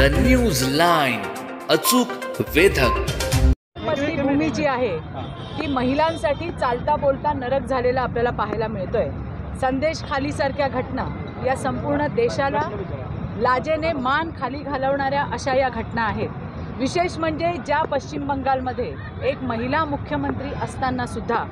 The news line, अचूक वेधक. भूमी जी आहे ती महिलांसाठी चालता बोलता नरक झालेला आपल्याला पाहायला मिळतोय. संदेश खाली सारख्या घटना या संपूर्ण देशाला लाजेने मान खाली घालवणाऱ्या अशा या घटना आहेत. विशेष म्हणजे ज्या पश्चिम बंगालमध्ये एक महिला मुख्यमंत्री असताना सुद्धा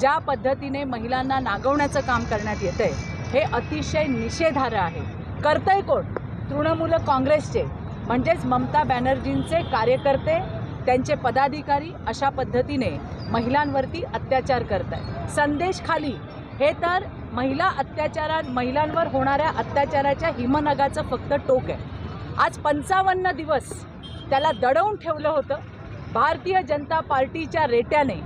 ज्या पद्धतीने महिलांना नागवण्याचं काम करण्यात येतंय हे अतिशय निषेधार्ह आहे. करतंय कोण? तृणमूल काँग्रेसचे म्हणजेच ममता बॅनर्जींचे कार्यकर्ते, त्यांचे पदाधिकारी अशा पद्धतीने महिलांवरती अत्याचार करत आहेत. संदेश खाली हे तर महिलांवर होणाऱ्या अत्याचाराच्या हिमनगाचं फक्त टोक आहे. आज 55 दिवस त्याला दडवून ठेवलं होतं. भारतीय जनता पार्टीच्या रेट्याने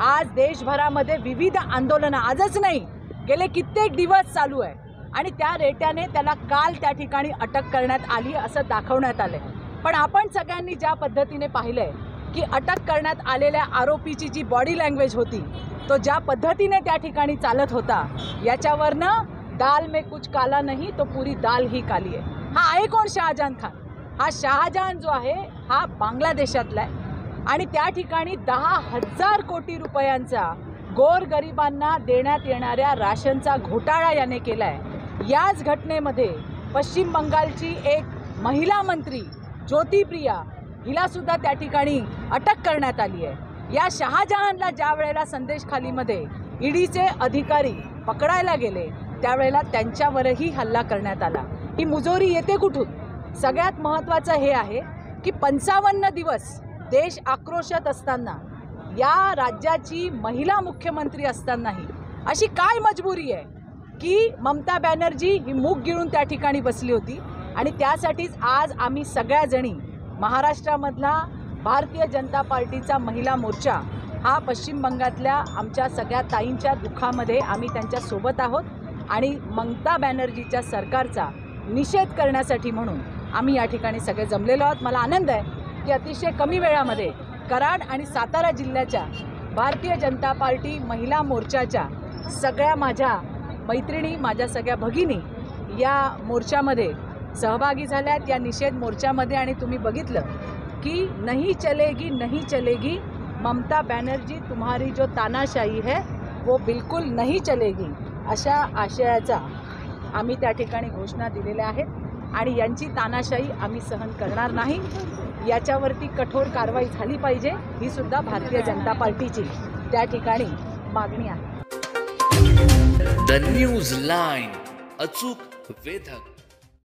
आज देशभरामध्ये विविध आंदोलनं, आजच नाही गेले कित्येक दिवस चालू आहे आणि त्या रेट्याने त्याला काल त्या ठिकाणी अटक करण्यात आली असं दाखवण्यात आलं. पण आपण सगळ्यांनी ज्या पद्धतीने पाहिलंय की अटक करण्यात आलेल्या आरोपीची जी बॉडी लँग्वेज होती, तो ज्या पद्धतीने त्या ठिकाणी चालत होता, याच्यावरनं दाल में कुछ काला नहीं तो पूरी दाल ही काली आहे. हा आहे कोण? शहाजहान खान. हा शहाजहान जो आहे हा बांगलादेशातला आहे आणि त्या ठिकाणी 10,000 कोटी रुपयांचा गोरगरिबांना देण्यात येणाऱ्या राशनचा घोटाळा याने केला आहे. याच घटनेमध्ये पश्चिम बंगालची एक महिला मंत्री ज्योतिप्रिया हिलासुद्धा त्या ठिकाणी अटक करण्यात आली आहे. या शहाजहानला ज्या वेळेला संदेश खालीमध्ये ईडीचे अधिकारी पकडायला गेले त्यावेळेला त्यांच्यावरही हल्ला करण्यात आला. ही मुजोरी येते कुठून? सगळ्यात महत्त्वाचं हे आहे की 55 दिवस देश आक्रोशात असताना, या राज्याची महिला मुख्यमंत्री असतानाही अशी काय मजबुरी आहे की ममता बॅनर्जी ही मूग गिळून त्या ठिकाणी बसली होती. आणि त्यासाठीच आज आम्ही सगळ्याजणी महाराष्ट्रामधला भारतीय जनता पार्टीचा महिला मोर्चा हा पश्चिम बंगालातल्या आमच्या सगळ्या ताईंच्या दुःखामध्ये आम्ही त्यांच्यासोबत आहोत आणि ममता बॅनर्जीच्या सरकारचा निषेध करण्यासाठी म्हणून आम्ही या ठिकाणी सगळे जमलेलो आहोत. मला आनंद आहे की अतिशय कमी वेळामध्ये कराड आणि सातारा जिल्ह्याच्या भारतीय जनता पार्टी महिला मोर्चाच्या सगळ्या माझ्या मैत्रिणी, माझ्या सगळ्या भगिनी या मोर्चामध्ये सहभागी झाल्यात, या निषेध मोर्चामध्ये. आणि तुम्ही बघितलं की नहीं चलेगी ममता बॅनर्जी तुम्हारी जो तानाशाही है वो बिल्कुल नहीं चलेगी अशा आशयाचा आम्ही त्या ठिकाणी घोषणा दिलेल्या आहेत आणि यांची तानाशाही आम्ही सहन करणार नाही. याच्यावरती कठोर कारवाई झाली पाहिजे, ही सुद्धा भारतीय जनता पार्टीची त्या ठिकाणी मागणी आहे. द न्यूज लाईन, अचूक वेधक.